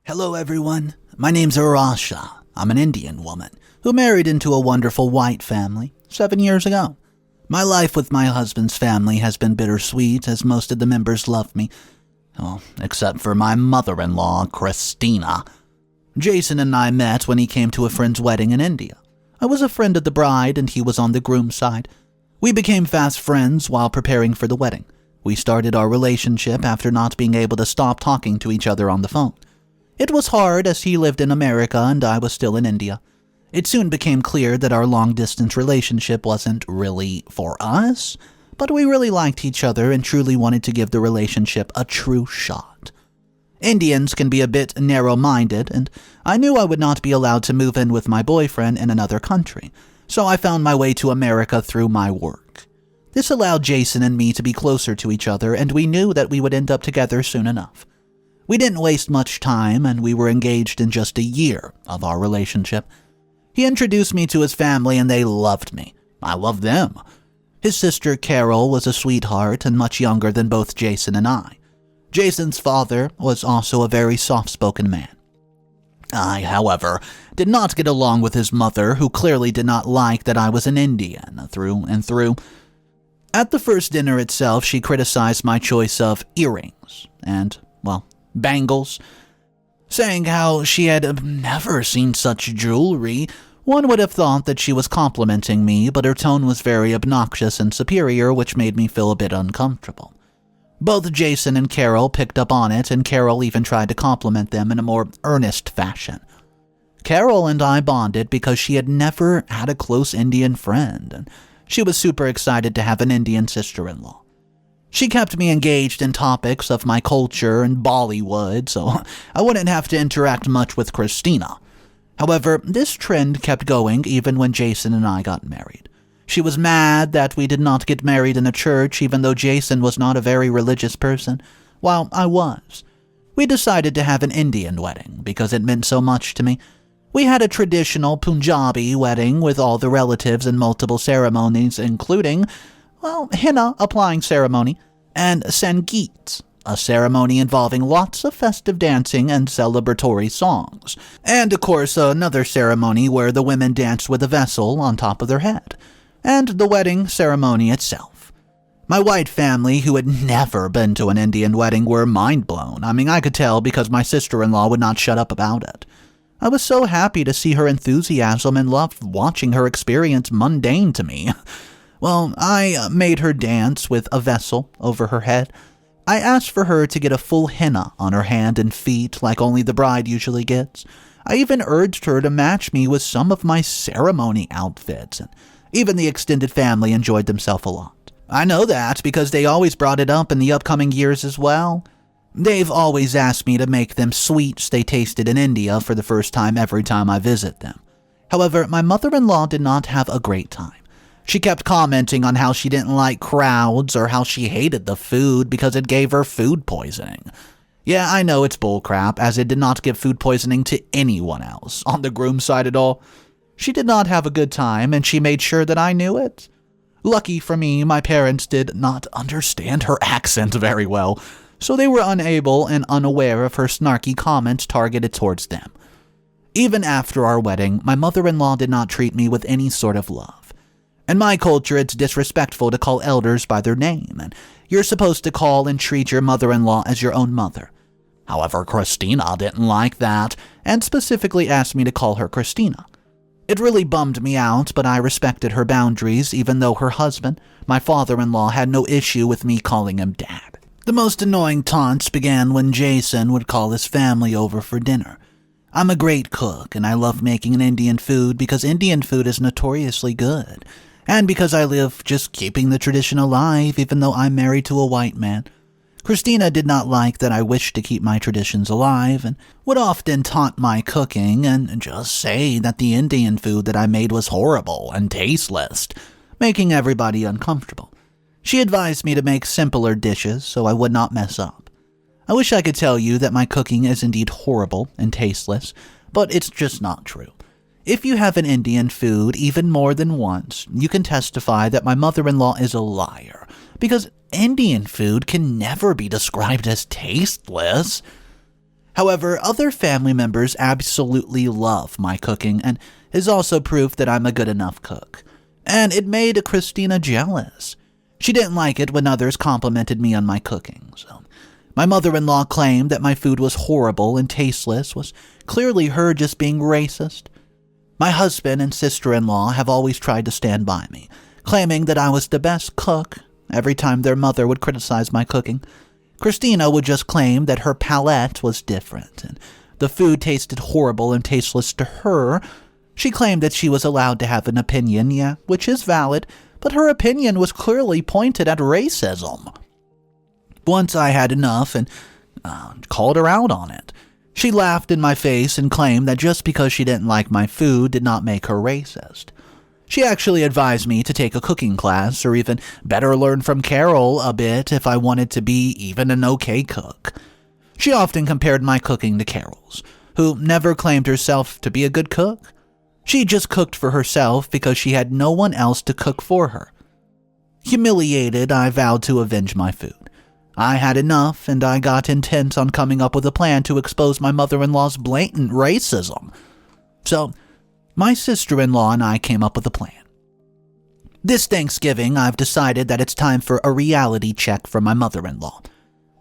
Hello everyone, my name's Arasha. I'm an Indian woman who married into a wonderful white family 7 years ago. My life with my husband's family has been bittersweet as most of the members love me. Oh, except for my mother-in-law, Christina. Jason and I met when he came to a friend's wedding in India. I was a friend of the bride and he was on the groom's side. We became fast friends while preparing for the wedding. We started our relationship after not being able to stop talking to each other on the phone. It was hard as he lived in America and I was still in India. It soon became clear that our long-distance relationship wasn't really for us, but we really liked each other and truly wanted to give the relationship a true shot. Indians can be a bit narrow-minded, and I knew I would not be allowed to move in with my boyfriend in another country, so I found my way to America through my work. This allowed Jason and me to be closer to each other, and we knew that we would end up together soon enough. We didn't waste much time, and we were engaged in just a year of our relationship. He introduced me to his family, and they loved me. I loved them. His sister, Carol, was a sweetheart and much younger than both Jason and I. Jason's father was also a very soft-spoken man. I, however, did not get along with his mother, who clearly did not like that I was an Indian through and through. At the first dinner itself, she criticized my choice of earrings and, bangles, saying how she had never seen such jewelry. One would have thought that she was complimenting me, but her tone was very obnoxious and superior, which made me feel a bit uncomfortable. Both Jason and Carol picked up on it, and Carol even tried to compliment them in a more earnest fashion. Carol and I bonded because she had never had a close Indian friend, and she was super excited to have an Indian sister-in-law. She kept me engaged in topics of my culture and Bollywood, so I wouldn't have to interact much with Christina. However, this trend kept going even when Jason and I got married. She was mad that we did not get married in a church, even though Jason was not a very religious person, while I was. We decided to have an Indian wedding because it meant so much to me. We had a traditional Punjabi wedding with all the relatives and multiple ceremonies, including, henna applying ceremony, and Sangeet, a ceremony involving lots of festive dancing and celebratory songs, and of course another ceremony where the women danced with a vessel on top of their head, and the wedding ceremony itself. My white family, who had never been to an Indian wedding, were mind-blown. I could tell because my sister-in-law would not shut up about it. I was so happy to see her enthusiasm and loved watching her experience mundane to me. I made her dance with a vessel over her head. I asked for her to get a full henna on her hand and feet like only the bride usually gets. I even urged her to match me with some of my ceremony outfits, and even the extended family enjoyed themselves a lot. I know that because they always brought it up in the upcoming years as well. They've always asked me to make them sweets they tasted in India for the first time every time I visit them. However, my mother-in-law did not have a great time. She kept commenting on how she didn't like crowds or how she hated the food because it gave her food poisoning. Yeah, I know it's bullcrap, as it did not give food poisoning to anyone else on the groom's side at all. She did not have a good time, and she made sure that I knew it. Lucky for me, my parents did not understand her accent very well, so they were unable and unaware of her snarky comments targeted towards them. Even after our wedding, my mother-in-law did not treat me with any sort of love. In my culture, it's disrespectful to call elders by their name, and you're supposed to call and treat your mother-in-law as your own mother. However, Christina didn't like that, and specifically asked me to call her Christina. It really bummed me out, but I respected her boundaries, even though her husband, my father-in-law, had no issue with me calling him Dad. The most annoying taunts began when Jason would call his family over for dinner. I'm a great cook, and I love making an Indian food because Indian food is notoriously good. And because I live just keeping the tradition alive even though I'm married to a white man. Christina did not like that I wished to keep my traditions alive and would often taunt my cooking and just say that the Indian food that I made was horrible and tasteless, making everybody uncomfortable. She advised me to make simpler dishes so I would not mess up. I wish I could tell you that my cooking is indeed horrible and tasteless, but it's just not true. If you have an Indian food even more than once, you can testify that my mother-in-law is a liar, because Indian food can never be described as tasteless. However, other family members absolutely love my cooking and is also proof that I'm a good enough cook. And it made Christina jealous. She didn't like it when others complimented me on my cooking, so my mother-in-law claimed that my food was horrible and tasteless was clearly her just being racist. My husband and sister-in-law have always tried to stand by me, claiming that I was the best cook. Every time their mother would criticize my cooking, Christina would just claim that her palate was different, and the food tasted horrible and tasteless to her. She claimed that she was allowed to have an opinion, yeah, which is valid, but her opinion was clearly pointed at racism. Once I had enough and called her out on it. She laughed in my face and claimed that just because she didn't like my food did not make her racist. She actually advised me to take a cooking class or even better learn from Carol a bit if I wanted to be even an okay cook. She often compared my cooking to Carol's, who never claimed herself to be a good cook. She just cooked for herself because she had no one else to cook for her. Humiliated, I vowed to avenge my food. I had enough, and I got intent on coming up with a plan to expose my mother-in-law's blatant racism. So, my sister-in-law and I came up with a plan. This Thanksgiving, I've decided that it's time for a reality check for my mother-in-law.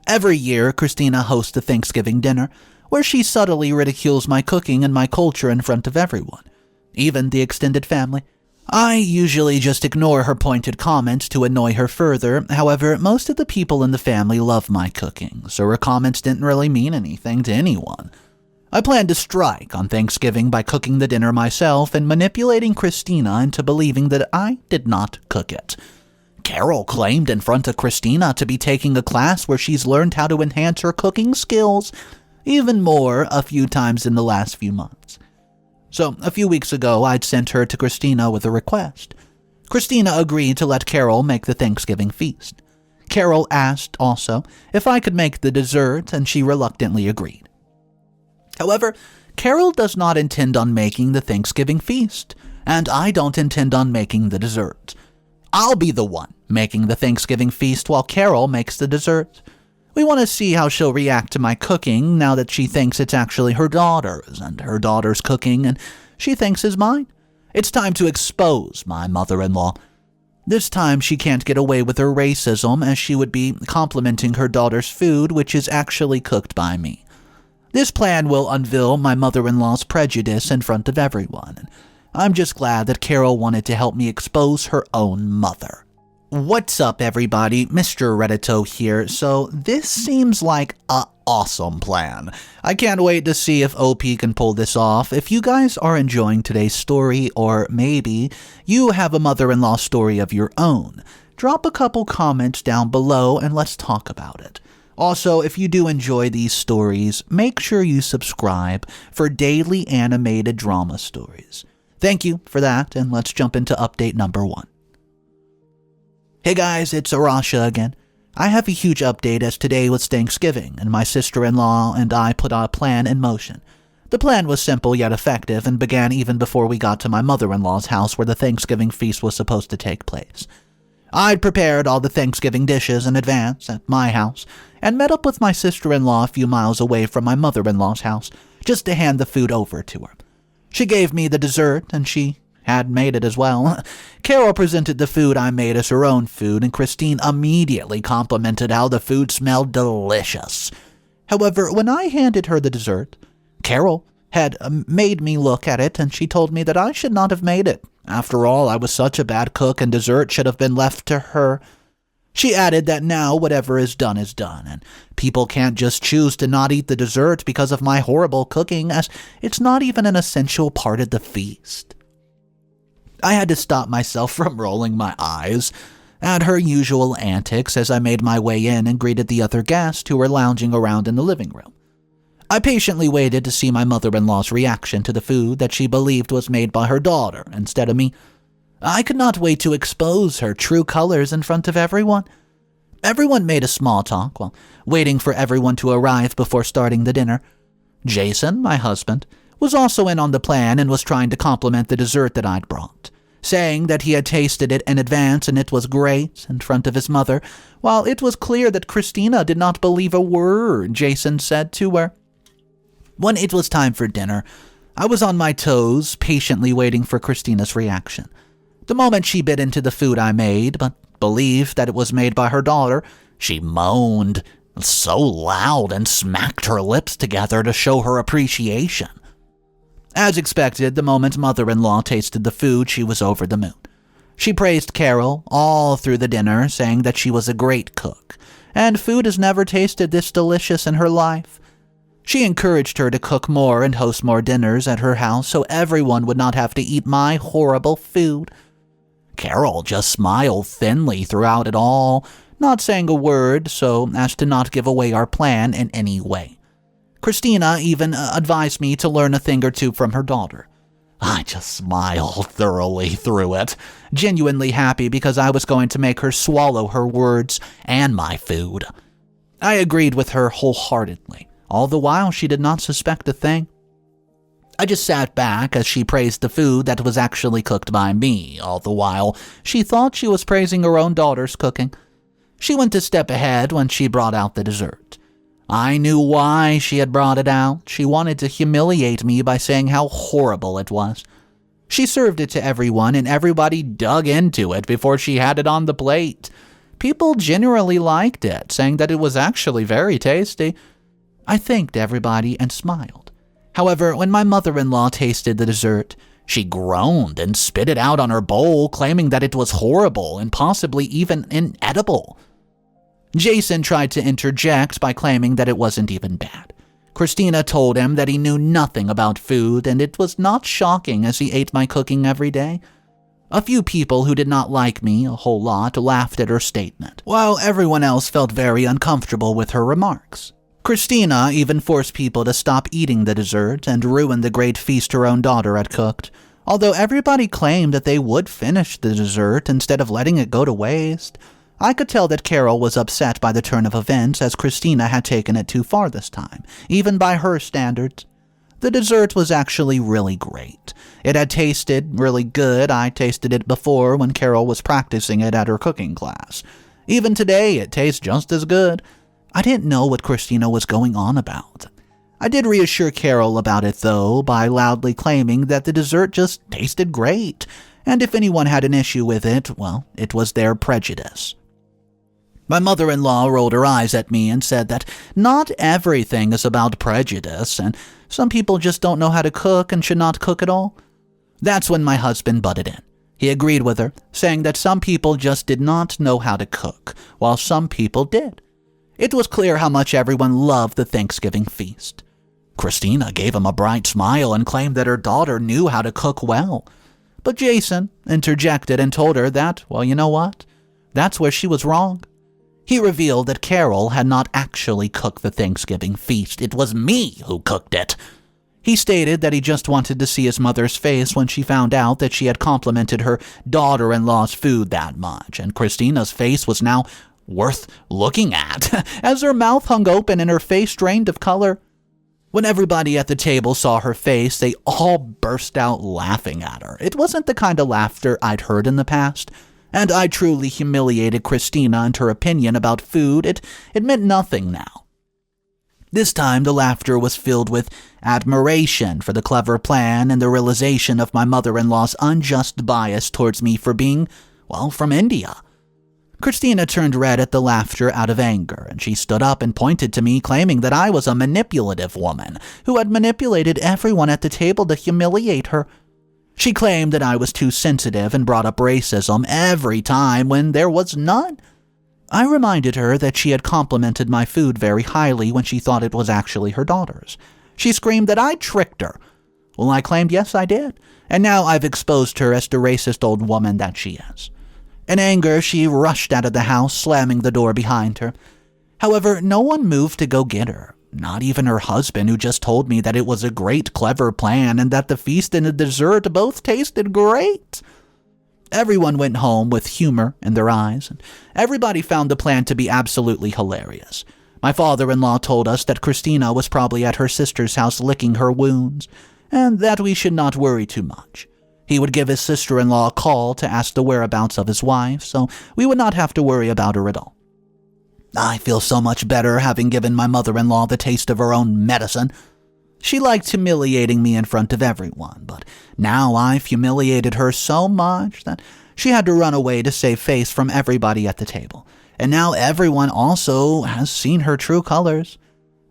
Every year, Christina hosts a Thanksgiving dinner, where she subtly ridicules my cooking and my culture in front of everyone, even the extended family. I usually just ignore her pointed comments to annoy her further. However, most of the people in the family love my cooking, so her comments didn't really mean anything to anyone. I planned to strike on Thanksgiving by cooking the dinner myself and manipulating Christina into believing that I did not cook it. Carol claimed in front of Christina to be taking a class where she's learned how to enhance her cooking skills even more a few times in the last few months. So, a few weeks ago, I'd sent her to Christina with a request. Christina agreed to let Carol make the Thanksgiving feast. Carol asked, also, if I could make the dessert, and she reluctantly agreed. However, Carol does not intend on making the Thanksgiving feast, and I don't intend on making the dessert. I'll be the one making the Thanksgiving feast while Carol makes the dessert. We want to see how she'll react to my cooking now that she thinks it's actually her daughter's and her daughter's cooking and she thinks is mine. It's time to expose my mother-in-law. This time she can't get away with her racism as she would be complimenting her daughter's food, which is actually cooked by me. This plan will unveil my mother-in-law's prejudice in front of everyone. I'm just glad that Carol wanted to help me expose her own mother. What's up, everybody? Mr. Reddito here. So this seems like a awesome plan. I can't wait to see if OP can pull this off. If you guys are enjoying today's story, or maybe you have a mother-in-law story of your own, drop a couple comments down below and let's talk about it. Also, if you do enjoy these stories, make sure you subscribe for daily animated drama stories. Thank you for that, and let's jump into update number 1. Hey guys, it's Arasha again. I have a huge update as today was Thanksgiving, and my sister-in-law and I put a plan in motion. The plan was simple yet effective and began even before we got to my mother-in-law's house where the Thanksgiving feast was supposed to take place. I'd prepared all the Thanksgiving dishes in advance at my house and met up with my sister-in-law a few miles away from my mother-in-law's house just to hand the food over to her. She gave me the dessert, and she had made it as well. Carol presented the food I made as her own food, and Christine immediately complimented how the food smelled delicious. However, when I handed her the dessert, Carol had made me look at it, and she told me that I should not have made it. After all, I was such a bad cook, and dessert should have been left to her. She added that now whatever is done, and people can't just choose to not eat the dessert because of my horrible cooking, as it's not even an essential part of the feast. I had to stop myself from rolling my eyes at her usual antics as I made my way in and greeted the other guests who were lounging around in the living room. I patiently waited to see my mother-in-law's reaction to the food that she believed was made by her daughter instead of me. I could not wait to expose her true colors in front of everyone. Everyone made a small talk while waiting for everyone to arrive before starting the dinner. Jason, my husband, was also in on the plan and was trying to compliment the dessert that I'd brought, saying that he had tasted it in advance and it was great in front of his mother, while it was clear that Christina did not believe a word Jason said to her. When it was time for dinner, I was on my toes, patiently waiting for Christina's reaction. The moment she bit into the food I made, but believed that it was made by her daughter, she moaned so loud and smacked her lips together to show her appreciation. As expected, the moment mother-in-law tasted the food, she was over the moon. She praised Carol all through the dinner, saying that she was a great cook, and food has never tasted this delicious in her life. She encouraged her to cook more and host more dinners at her house so everyone would not have to eat my horrible food. Carol just smiled thinly throughout it all, not saying a word so as to not give away our plan in any way. Christina even advised me to learn a thing or two from her daughter. I just smiled thoroughly through it, genuinely happy because I was going to make her swallow her words and my food. I agreed with her wholeheartedly. All the while, she did not suspect a thing. I just sat back as she praised the food that was actually cooked by me. All the while, she thought she was praising her own daughter's cooking. She went a step ahead when she brought out the dessert. I knew why she had brought it out. She wanted to humiliate me by saying how horrible it was. She served it to everyone, and everybody dug into it before she had it on the plate. People generally liked it, saying that it was actually very tasty. I thanked everybody and smiled. However, when my mother-in-law tasted the dessert, she groaned and spit it out on her bowl, claiming that it was horrible and possibly even inedible. Jason tried to interject by claiming that it wasn't even bad. Christina told him that he knew nothing about food, and it was not shocking as he ate my cooking every day. A few people who did not like me a whole lot laughed at her statement, while everyone else felt very uncomfortable with her remarks. Christina even forced people to stop eating the dessert and ruin the great feast her own daughter had cooked, although everybody claimed that they would finish the dessert instead of letting it go to waste. I could tell that Carol was upset by the turn of events as Christina had taken it too far this time, even by her standards. The dessert was actually really great. It had tasted really good. I tasted it before when Carol was practicing it at her cooking class. Even today, it tastes just as good. I didn't know what Christina was going on about. I did reassure Carol about it, though, by loudly claiming that the dessert just tasted great, and if anyone had an issue with it, well, it was their prejudice. My mother-in-law rolled her eyes at me and said that not everything is about prejudice, and some people just don't know how to cook and should not cook at all. That's when my husband butted in. He agreed with her, saying that some people just did not know how to cook, while some people did. It was clear how much everyone loved the Thanksgiving feast. Christina gave him a bright smile and claimed that her daughter knew how to cook well. But Jason interjected and told her that, well, you know what? That's where she was wrong. He revealed that Carol had not actually cooked the Thanksgiving feast. It was me who cooked it. He stated that he just wanted to see his mother's face when she found out that she had complimented her daughter-in-law's food that much, and Christina's face was now worth looking at, as her mouth hung open and her face drained of color. When everybody at the table saw her face, they all burst out laughing at her. It wasn't the kind of laughter I'd heard in the past, and I truly humiliated Christina and her opinion about food. It meant nothing now. This time, the laughter was filled with admiration for the clever plan and the realization of my mother-in-law's unjust bias towards me for being, well, from India. Christina turned red at the laughter out of anger, and she stood up and pointed to me, claiming that I was a manipulative woman who had manipulated everyone at the table to humiliate her. She claimed that I was too sensitive and brought up racism every time when there was none. I reminded her that she had complimented my food very highly when she thought it was actually her daughter's. She screamed that I tricked her. Well, I claimed yes, I did, and now I've exposed her as the racist old woman that she is. In anger, she rushed out of the house, slamming the door behind her. However, no one moved to go get her, not even her husband, who just told me that it was a great, clever plan and that the feast and the dessert both tasted great. Everyone went home with humor in their eyes, and everybody found the plan to be absolutely hilarious. My father-in-law told us that Christina was probably at her sister's house licking her wounds, and that we should not worry too much. He would give his sister-in-law a call to ask the whereabouts of his wife, so we would not have to worry about her at all. I feel so much better having given my mother-in-law the taste of her own medicine. She liked humiliating me in front of everyone, but now I've humiliated her so much that she had to run away to save face from everybody at the table. And now everyone also has seen her true colors.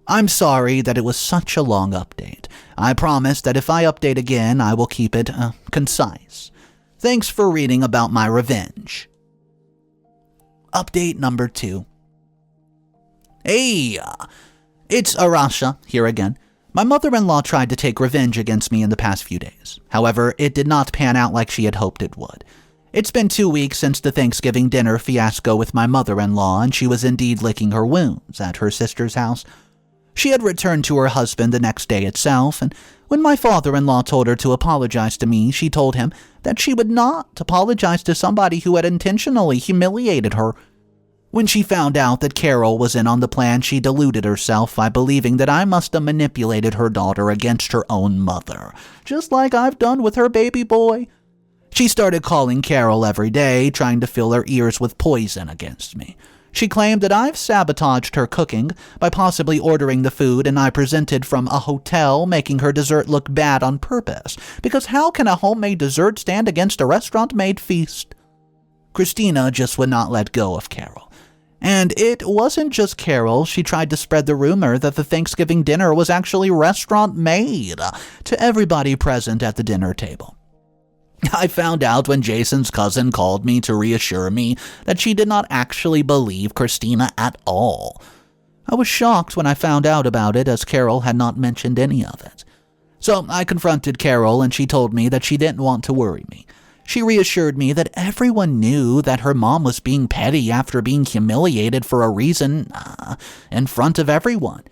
I'm sorry that it was such a long update. I promise that if I update again, I will keep it concise. Thanks for reading about my revenge. Update number 2. Hey, it's Arasha here again. My mother-in-law tried to take revenge against me in the past few days. However, it did not pan out like she had hoped it would. It's been 2 weeks since the Thanksgiving dinner fiasco with my mother-in-law, and she was indeed licking her wounds at her sister's house. She had returned to her husband the next day itself, and when my father-in-law told her to apologize to me, she told him that she would not apologize to somebody who had intentionally humiliated her. When she found out that Carol was in on the plan, she deluded herself by believing that I must have manipulated her daughter against her own mother, just like I've done with her baby boy. She started calling Carol every day, trying to fill her ears with poison against me. She claimed that I've sabotaged her cooking by possibly ordering the food and I presented from a hotel, making her dessert look bad on purpose, because how can a homemade dessert stand against a restaurant-made feast? Christina just would not let go of Carol. And it wasn't just Carol. She tried to spread the rumor that the Thanksgiving dinner was actually restaurant-made to everybody present at the dinner table. I found out when Jason's cousin called me to reassure me that she did not actually believe Christina at all. I was shocked when I found out about it, as Carol had not mentioned any of it. So I confronted Carol, and she told me that she didn't want to worry me. She reassured me that everyone knew that her mom was being petty after being humiliated for a reason in front of everyone.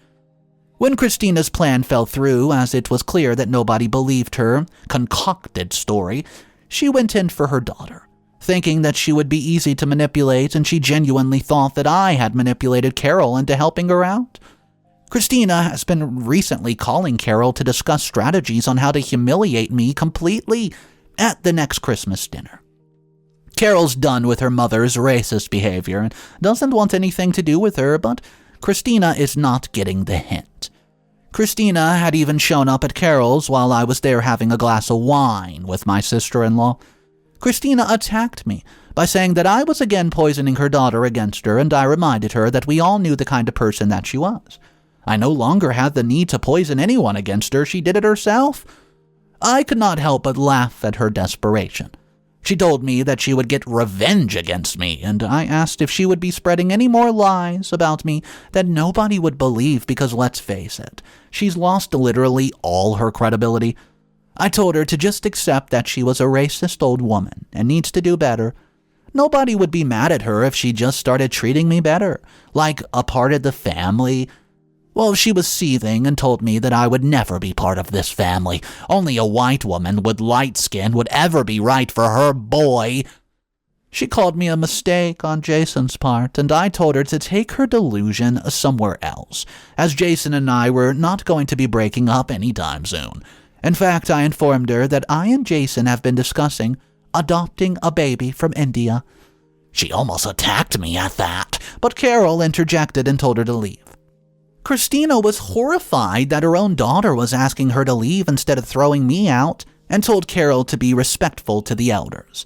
When Christina's plan fell through, as it was clear that nobody believed her concocted story, she went in for her daughter, thinking that she would be easy to manipulate, and she genuinely thought that I had manipulated Carol into helping her out. Christina has been recently calling Carol to discuss strategies on how to humiliate me completely at the next Christmas dinner. Carol's done with her mother's racist behavior and doesn't want anything to do with her, but Christina is not getting the hint. Christina had even shown up at Carol's while I was there having a glass of wine with my sister-in-law. Christina attacked me by saying that I was again poisoning her daughter against her, and I reminded her that we all knew the kind of person that she was. I no longer had the need to poison anyone against her. She did it herself. I could not help but laugh at her desperation. She told me that she would get revenge against me, and I asked if she would be spreading any more lies about me that nobody would believe, because let's face it, she's lost literally all her credibility. I told her to just accept that she was a racist old woman and needs to do better. Nobody would be mad at her if she just started treating me better, like a part of the family. Well, she was seething and told me that I would never be part of this family. Only a white woman with light skin would ever be right for her boy. She called me a mistake on Jason's part, and I told her to take her delusion somewhere else, as Jason and I were not going to be breaking up anytime soon. In fact, I informed her that I and Jason have been discussing adopting a baby from India. She almost attacked me at that, but Carol interjected and told her to leave. Christina was horrified that her own daughter was asking her to leave instead of throwing me out, and told Carol to be respectful to the elders.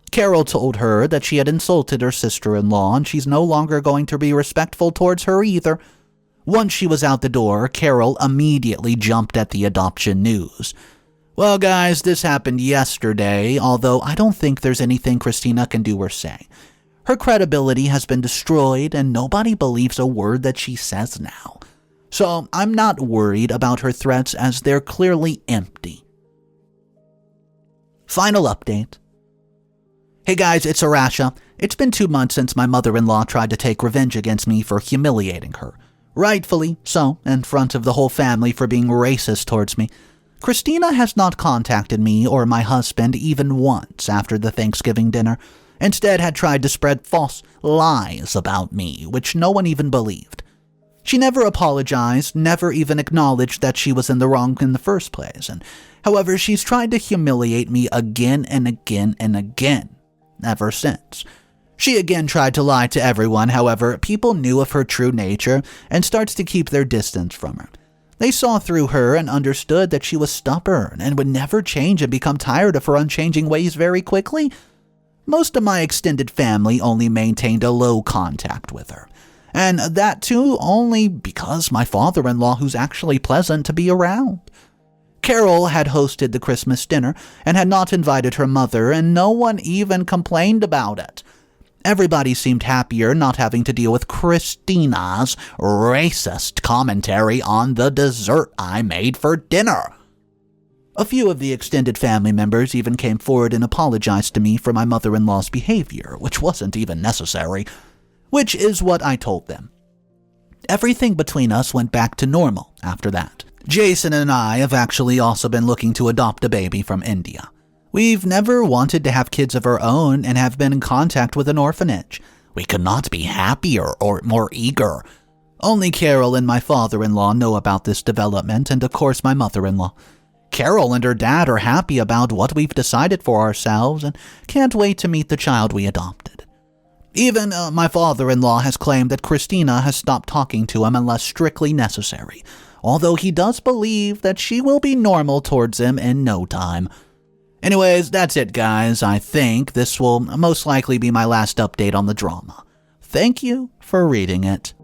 Carol told her that she had insulted her sister-in-law, and she's no longer going to be respectful towards her either. Once she was out the door, Carol immediately jumped at the adoption news. Well, guys, this happened yesterday, although I don't think there's anything Christina can do or say. Her credibility has been destroyed, and nobody believes a word that she says now. So I'm not worried about her threats, as they're clearly empty. Final update. Hey guys, it's Arasha. It's been 2 months since my mother-in-law tried to take revenge against me for humiliating her. Rightfully so, in front of the whole family for being racist towards me. Christina has not contacted me or my husband even once after the Thanksgiving dinner. Instead had tried to spread false lies about me, which no one even believed. She never apologized, never even acknowledged that she was in the wrong in the first place, and however, she's tried to humiliate me again and again and again ever since. She again tried to lie to everyone, however, people knew of her true nature and starts to keep their distance from her. They saw through her and understood that she was stubborn and would never change and become tired of her unchanging ways very quickly. Most of my extended family only maintained a low contact with her, and that too only because my father-in-law, who's actually pleasant to be around. Carol had hosted the Christmas dinner and had not invited her mother, and no one even complained about it. Everybody seemed happier not having to deal with Christina's racist commentary on the dessert I made for dinner. A few of the extended family members even came forward and apologized to me for my mother-in-law's behavior, which wasn't even necessary, which is what I told them. Everything between us went back to normal after that. Jason and I have actually also been looking to adopt a baby from India. We've never wanted to have kids of our own and have been in contact with an orphanage. We could not be happier or more eager. Only Carol and my father-in-law know about this development, and of course my mother-in-law. Carol and her dad are happy about what we've decided for ourselves and can't wait to meet the child we adopted. Even my father-in-law has claimed that Christina has stopped talking to him unless strictly necessary, although he does believe that she will be normal towards him in no time. Anyways, that's it, guys. I think this will most likely be my last update on the drama. Thank you for reading it.